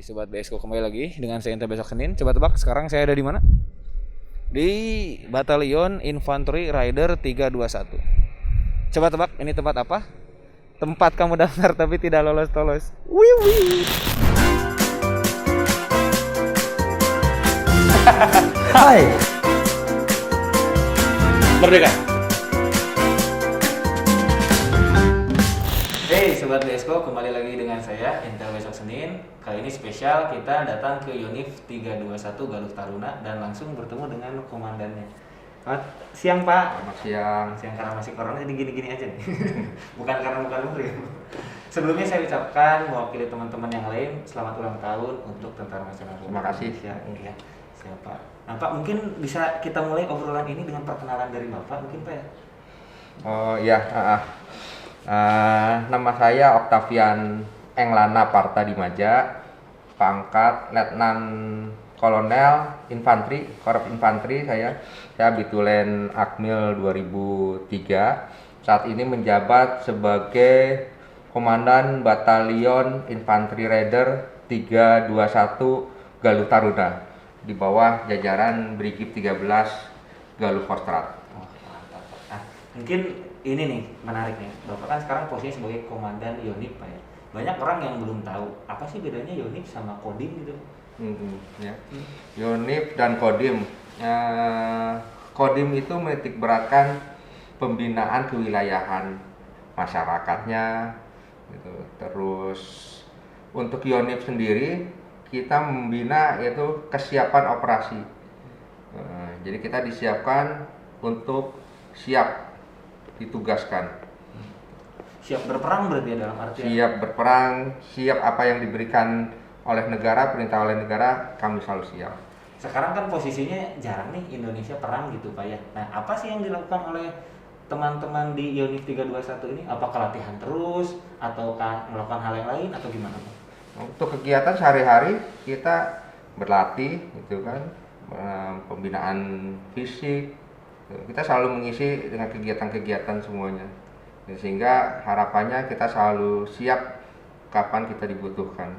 Sobat BSKO, kembali lagi dengan saya Inta Besok Senin. Coba tebak sekarang saya ada di mana? Di Batalion Infantry Rider 321. Coba tebak ini tempat apa? Tempat kamu daftar tapi tidak lolos-lolos. Wih wih. Hai, Merdeka. Hey Sobat BSKO, kembali lagi dengan saya Intel Besok Senin. Kali ini spesial, kita datang ke Yonif 321 Galuh Taruna dan langsung bertemu dengan komandannya. Selamat siang Pak. Selamat siang. Siang karena masih corona jadi gini-gini aja nih. Bukan karena bukan murid. Sebelumnya saya ucapkan mewakili teman-teman yang lain selamat ulang tahun untuk Tentara Nasional Terima kasih. Indonesia. Iya, siapa? Nah Pak, mungkin bisa kita mulai obrolan ini dengan perkenalan dari Bapak mungkin Pak ya? Oh iya, nama saya Octavian Englana Partadimaja, pangkat Letnan Kolonel Infanteri, Korps Infanteri saya Bitulen Akmil 2003. Saat ini menjabat sebagai Komandan Batalion Infanteri Raider 321 Galuh Taruna di bawah jajaran Brigif 13 Galuh Kostrad. Oh, mantap. Nah, mungkin ini nih menarik nih. Bapak kan sekarang posisinya sebagai komandan Yonif Pak ya. Banyak orang yang belum tahu apa sih bedanya Yonif sama Kodim gitu. Ya. Yonif dan Kodim. Kodim itu menitik beratkan pembinaan kewilayahan masyarakatnya gitu. Terus untuk Yonif sendiri kita membina yaitu kesiapan operasi. Jadi kita disiapkan untuk siap ditugaskan. Siap berperang berarti ya dalam artian. Siap berperang, siap apa yang diberikan oleh negara, perintah oleh negara, kami selalu siap. Sekarang kan posisinya jarang nih Indonesia perang gitu Pak ya. Nah, apa sih yang dilakukan oleh teman-teman di Yonif 321 ini? Apakah latihan terus ataukah melakukan hal yang lain atau gimana Pak? Untuk kegiatan sehari-hari kita berlatih gitu kan, pembinaan fisik. Kita selalu mengisi dengan kegiatan-kegiatan semuanya. Sehingga harapannya kita selalu siap kapan kita dibutuhkan.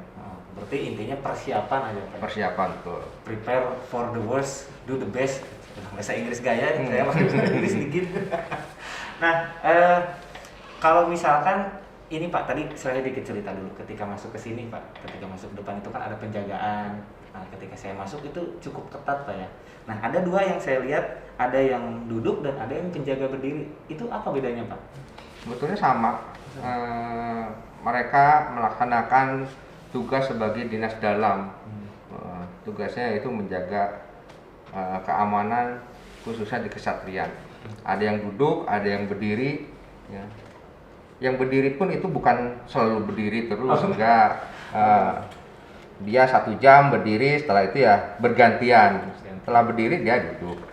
Berarti intinya persiapan aja Pak. Persiapan tuh. Prepare for the worst, do the best. Bahasa Inggris gaya, saya pakai bahasa Inggris dikit. Nah, kalau misalkan ini Pak, tadi saya dikit cerita dulu ketika masuk ke sini Pak. Ketika masuk ke depan itu kan ada penjagaan. Nah, ketika saya masuk itu cukup ketat Pak ya. Nah, ada dua yang saya lihat, ada yang duduk dan ada yang penjaga berdiri. Itu apa bedanya Pak? Sebetulnya sama. Mereka melaksanakan tugas sebagai dinas dalam. Tugasnya itu menjaga keamanan khususnya di kesatrian. Ada yang duduk, ada yang berdiri. Ya. Yang berdiri pun itu bukan selalu berdiri terus, enggak. Dia 1 jam berdiri, setelah itu ya bergantian. Setelah berdiri dia duduk.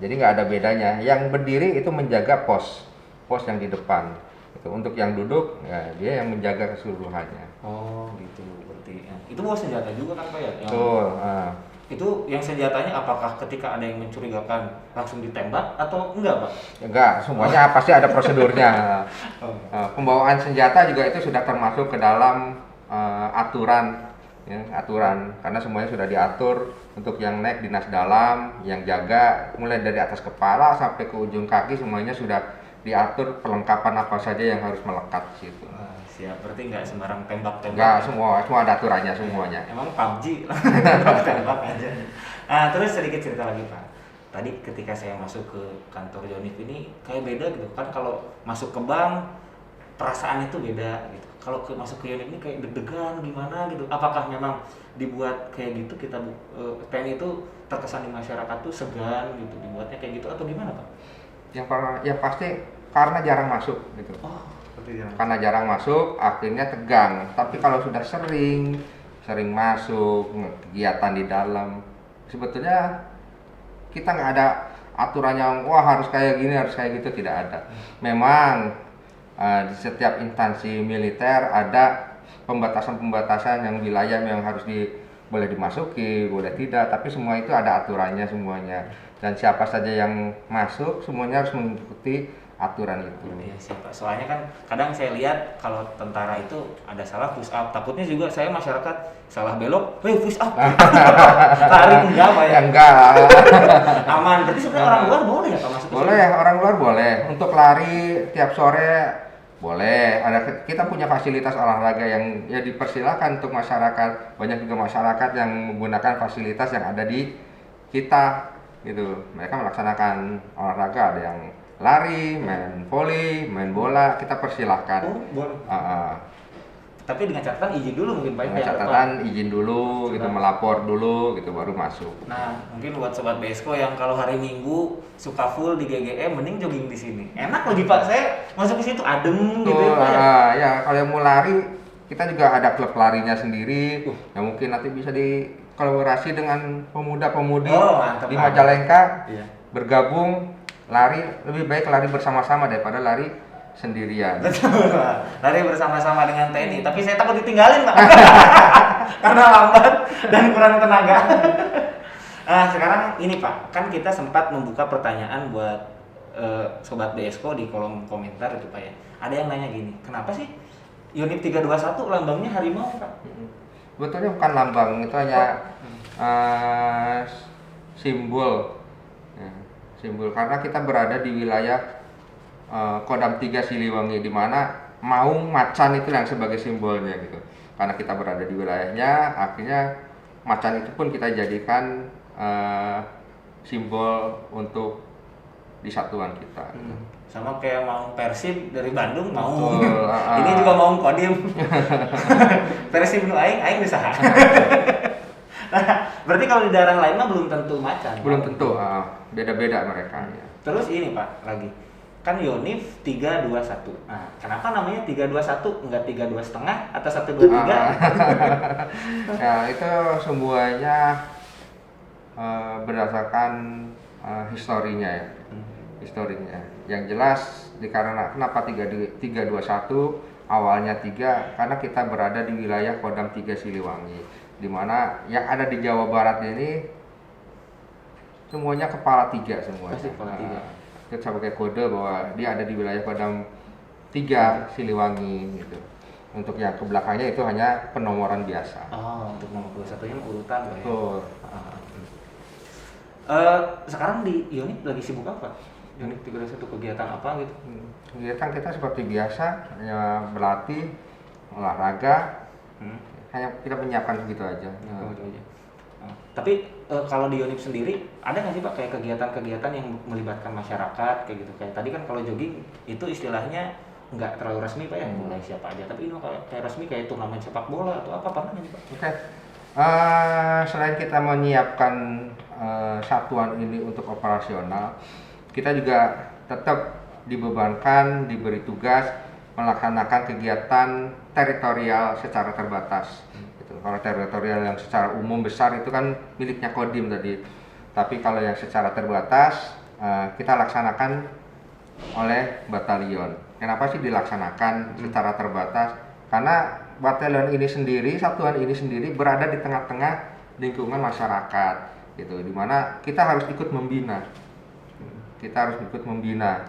Jadi nggak ada bedanya. Yang berdiri itu menjaga pos yang di depan. Untuk yang duduk, ya, dia yang menjaga keseluruhannya. Oh gitu, berarti itu bawa senjata juga kan Pak ya? Betul. Itu yang senjatanya apakah ketika ada yang mencurigakan langsung ditembak atau enggak Pak? Enggak, semuanya pasti ada prosedurnya. Pembawaan senjata juga itu sudah termasuk ke dalam aturan, ya, aturan karena semuanya sudah diatur. Untuk yang naik dinas dalam, yang jaga mulai dari atas kepala sampai ke ujung kaki semuanya sudah diatur perlengkapan apa saja yang harus melekat di situ. Siap, berarti nggak sembarang tembak-tembak. Enggak, semua ada aturannya semuanya. Emang PUBG tembak aja. Nah, terus sedikit cerita lagi Pak. Tadi ketika saya masuk ke kantor Yonif ini kayak beda gitu kan, kalau masuk ke bank perasaan itu beda gitu. Kalau masuk ke Yonif ini kayak deg-degan gimana gitu. Apakah memang dibuat kayak gitu, kita TNI itu terkesan di masyarakat tuh segan gitu, dibuatnya kayak gitu atau gimana Pak? Yang pasti karena jarang masuk gitu. Oh, seperti itu. Karena jarang masuk akhirnya tegang. Tapi kalau sudah sering masuk kegiatan di dalam, sebetulnya kita nggak ada aturan yang wah harus kayak gini, harus kayak gitu, tidak ada. Memang di setiap instansi militer ada pembatasan yang wilayah yang harus boleh dimasuki, boleh tidak, tapi semua itu ada aturannya semuanya. Dan siapa saja yang masuk semuanya harus mengikuti aturan itu. Iya sih Pak, soalnya kan kadang saya lihat kalau tentara itu ada salah push up, takutnya juga saya masyarakat salah belok, push up. Lari enggak Pak ya? Ya enggak. Aman, berarti sebenarnya orang luar boleh ya Pak masuk ke sini? Boleh, orang luar boleh. Untuk lari tiap sore boleh. Kita punya fasilitas olahraga yang ya dipersilakan untuk masyarakat. Banyak juga masyarakat yang menggunakan fasilitas yang ada di kita gitu. Mereka melaksanakan olahraga, ada yang lari, main voli, main bola, kita persilahkan. Oh, boleh. Tapi dengan catatan izin dulu mungkin Pak ya. Dengan catatan izin dulu, gitu, melapor dulu, gitu baru masuk. Nah, mungkin buat sobat Besko yang kalau hari Minggu suka full di GGM, mending jogging di sini. Enak lagi Pak, saya masuk ke situ adem gitu ya Pak ya. Ya kalau yang mau lari, kita juga ada klub larinya sendiri. Yang mungkin nanti bisa dikolaborasi dengan pemuda-pemudi di Majalengka. Iya. Bergabung lari, lebih baik lari bersama-sama daripada lari sendirian. Betul, lari bersama-sama dengan TNI, tapi saya takut ditinggalin Pak. Karena lambat dan kurang tenaga. Nah, sekarang ini Pak, kan kita sempat membuka pertanyaan buat sobat BSko di kolom komentar itu Pak ya. Ada yang nanya gini, kenapa sih unit 321 lambangnya harimau Pak? Betulnya bukan lambang, itu hanya simbol. Ya, simbol karena kita berada di wilayah Kodam 3 Siliwangi, di mana maung macan itu yang sebagai simbolnya gitu. Karena kita berada di wilayahnya, akhirnya macan itu pun kita jadikan simbol untuk di satuan kita. Gitu. Sama kayak maung Persib dari Bandung, maung ini juga maung Kodim. Persib nu aing bisa. Nah, berarti kalau di daerah lain mah belum tentu macan. Belum tentu, beda-beda mereka. Ya. Terus ini Pak, lagi kan Yonif 321. Nah, kenapa namanya 321 enggak 32,5 atau 123? Ya, itu semuanya berdasarkan historinya ya. Historinya. Yang jelas kenapa 321 awalnya 3 karena kita berada di wilayah Kodam 3 Siliwangi, di mana yang ada di Jawa Barat ini semuanya kepala 3 semuanya. Pasti kepala 3. Kita sebagai kode bahwa dia ada di wilayah Kodam 3 Siliwangi gitu. Untuk yang ke belakangnya itu hanya penomoran biasa. Oh, untuk nomor 21-nya urutan Pak ya. Betul. Sekarang di Yonif lagi sibuk apa? Yonif 321 kegiatan apa gitu? Kegiatan kita seperti biasa, hanya berlatih, olahraga, hanya kita menyiapkan begitu aja. Tapi kalau di Yonif sendiri ada nggak sih Pak kayak kegiatan-kegiatan yang melibatkan masyarakat kayak gitu? Kayak tadi kan kalau jogging itu istilahnya nggak terlalu resmi Pak ya, mulai siapa aja. Tapi ini kayak resmi kayak turnamen sepak bola atau apa pernah nggak Pak? Oke. Selain kita menyiapkan satuan ini untuk operasional, kita juga tetap diberi tugas melaksanakan kegiatan teritorial secara terbatas. Kalau teritorial yang secara umum besar itu kan miliknya Kodim tadi. Tapi kalau yang secara terbatas kita laksanakan oleh batalion. Kenapa sih dilaksanakan secara terbatas? Karena batalion ini sendiri, satuan ini sendiri berada di tengah-tengah lingkungan masyarakat, gitu. Dimana kita harus ikut membina.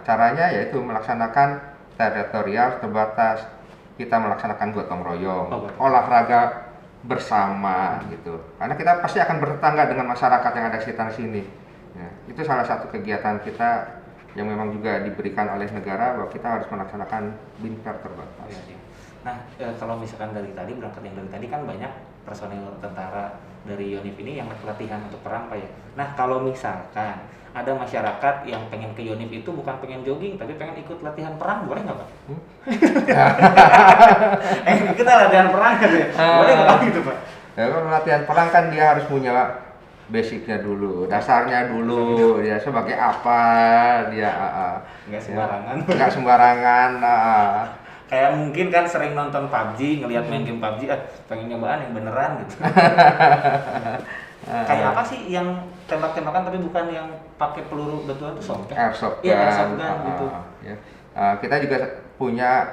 Caranya yaitu melaksanakan teritorial terbatas. Kita melaksanakan gotong royong, olahraga bersama gitu. Karena kita pasti akan bertetangga dengan masyarakat yang ada di sekitar sini. Ya, itu salah satu kegiatan kita yang memang juga diberikan oleh negara bahwa kita harus melaksanakan binter terbatas. Nah, kalau misalkan dari tadi berangkat yang dari tadi kan banyak personil tentara dari Yonif ini yang latihan untuk perang Pak ya. Nah, kalau misalkan ada masyarakat yang pengen ke Yonif itu bukan pengen jogging tapi pengen ikut latihan perang, boleh nggak Pak? Kita latihan perang kan ya? Boleh nggak gitu Pak? Ya, kalau latihan perang kan dia harus punya basicnya dulu, dasarnya dulu, dia sebagai apa, dia nggak sembarangan. Kayak mungkin kan sering nonton PUBG, ngelihat main game PUBG, pengen nyobaan yang beneran gitu. Kayak apa sih yang tembak-tembakan tapi bukan yang pakai peluru betul itu soft? Airsoft gun. Iya, airsoft gun gitu. Ya. Kita juga punya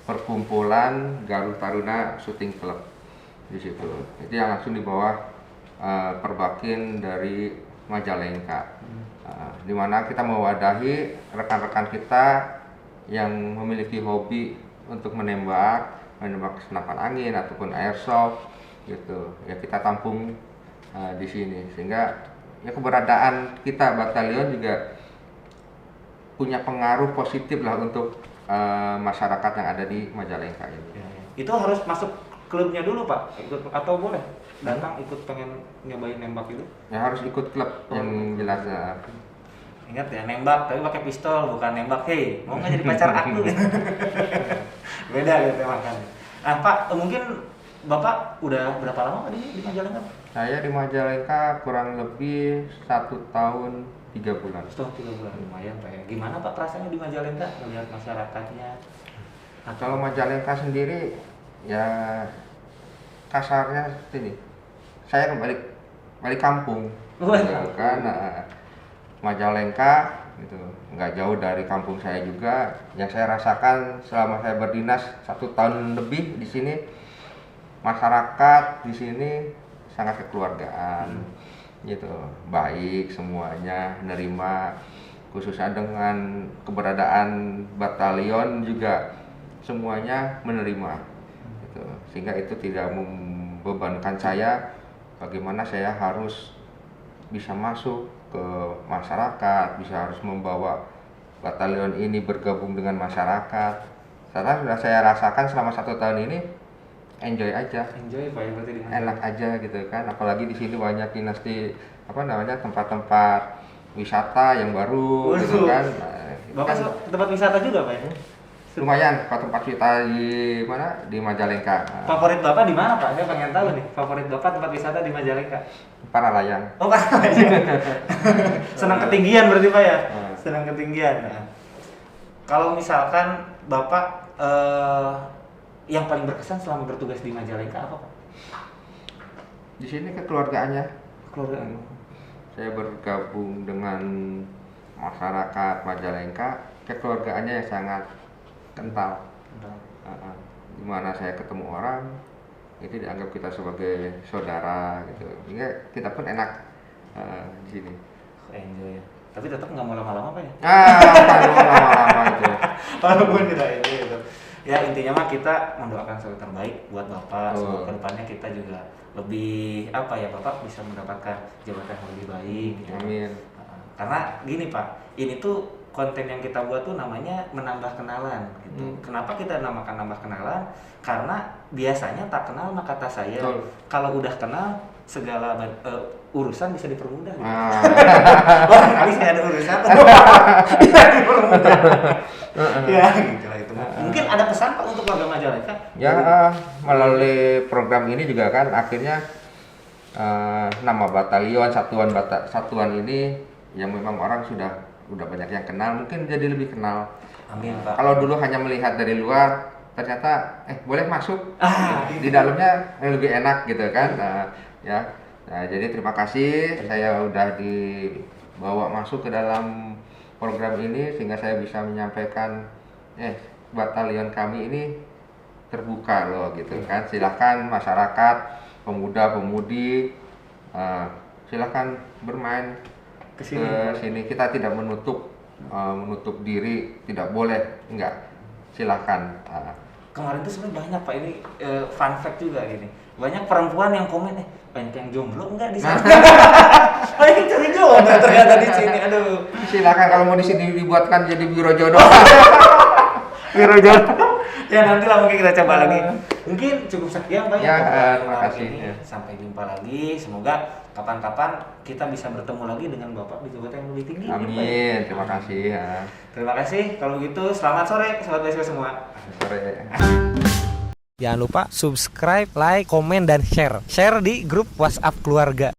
perkumpulan Garut Taruna Shooting Club di situ. Itu yang langsung di bawah Perbakin dari Majalengka. Di mana kita mewadahi rekan-rekan kita yang memiliki hobi untuk menembak senapan angin ataupun airsoft gitu. Ya kita tampung di sini, sehingga ya keberadaan kita batalion juga punya pengaruh positif lah untuk masyarakat yang ada di Majalengka ini. Itu harus masuk klubnya dulu Pak, ikut atau boleh datang ikut pengen nyobain nembak itu? Ya harus ikut klub yang jelas. Ingat ya, nembak tapi pakai pistol, bukan nembak hei mau nggak jadi pacar aku. Beda gitu makanya. Nah Pak, mungkin Bapak udah berapa lama Pak di Majalengka? Saya di Majalengka kurang lebih 1 tahun 3 bulan. 1 tahun 3 bulan, lumayan Pak ya. Gimana Pak perasaannya di Majalengka, melihat masyarakatnya? Nah, kalau Majalengka sendiri ya kasarnya seperti ini, saya balik kampung gitu kan. Majalengka gitu nggak jauh dari kampung saya juga. Yang saya rasakan selama saya berdinas 1 tahun lebih di sini, masyarakat di sini sangat kekeluargaan gitu, baik semuanya, menerima, khususnya dengan keberadaan batalion juga semuanya menerima gitu. Sehingga itu tidak membebankan saya bagaimana saya harus bisa masuk ke masyarakat, bisa harus membawa batalion ini bergabung dengan masyarakat. Karena sudah saya rasakan selama 1 tahun ini, enjoy aja, Pak ya, berarti di enak aja gitu kan. Apalagi di sini banyak dinasti tempat-tempat wisata yang baru gitu kan. Bapak Kan tempat wisata juga Pak ya? lumayan tempat wisata di mana, di Majalengka. Favorit Bapak di mana Pak? Saya pengen tahu nih, favorit Bapak tempat wisata di Majalengka. Paralayang. Oh Pak, senang ketinggian berarti Pak ya? Senang ketinggian. Nah, kalau misalkan Bapak yang paling berkesan selama bertugas di Majalengka apa Pak? Di sini kekeluargaannya. Keluarga. Saya bergabung dengan masyarakat Majalengka, kekeluargaannya yang sangat kental. Di mana saya ketemu orang itu dianggap kita sebagai saudara gitu. Sehingga kita pun enak di sini. Enjoy ya. Tapi tetap nggak mau lama-lama Pak ya? Kalau lama-lama itu. Walaupun tidak enjoy gitu. Ya intinya mah kita mendoakan sesuatu terbaik buat Bapak. Semoga kedepannya kita juga lebih Bapak bisa mendapatkan jabatan yang lebih baik gitu. Amin. Karena gini Pak, ini tuh konten yang kita buat tuh namanya menambah kenalan gitu. Kenapa kita namakan nambah kenalan? Karena biasanya tak kenal maka tak sayang. Kalau udah kenal segala urusan bisa dipermudah gitu. Wah, kali saya ada urusan. Bisa dipermudah. Ya, gitu lah itu. Mungkin ada pesan Pak untuk warga Majalengka? Ya, melalui program ini juga kan akhirnya nama batalion, satuan ini yang memang orang udah banyak yang kenal, mungkin jadi lebih kenal. Amin Pak. Kalau dulu hanya melihat dari luar, ternyata boleh masuk di dalamnya lebih enak gitu kan. Jadi terima kasih saya udah dibawa masuk ke dalam program ini sehingga saya bisa menyampaikan batalion kami ini terbuka loh gitu kan. Silakan masyarakat, pemuda-pemudi, silakan bermain ke sini. Kita tidak menutup diri, tidak boleh, enggak. Silakan. Kemarin tuh sebenarnya banyak Pak, ini fun fact juga gini. Banyak perempuan yang komen banyak yang jomblo enggak di sana. Banyak cari jomblo ternyata di sini. Aduh. Silakan kalau mau di sini dibuatkan jadi biro jodoh. Biro jodoh. Ya nantilah mungkin kita coba lagi. Mungkin cukup sekian Pak ya. Terima kasih. Sampai jumpa lagi. Semoga kapan-kapan kita bisa bertemu lagi dengan Bapak di jabatan yang lebih tinggi. Amin. Terima kasih ya. Terima kasih. Kalau gitu selamat sore sobat BSW semua. Sore. Jangan lupa subscribe, like, komen, dan share. Share di grup WhatsApp keluarga.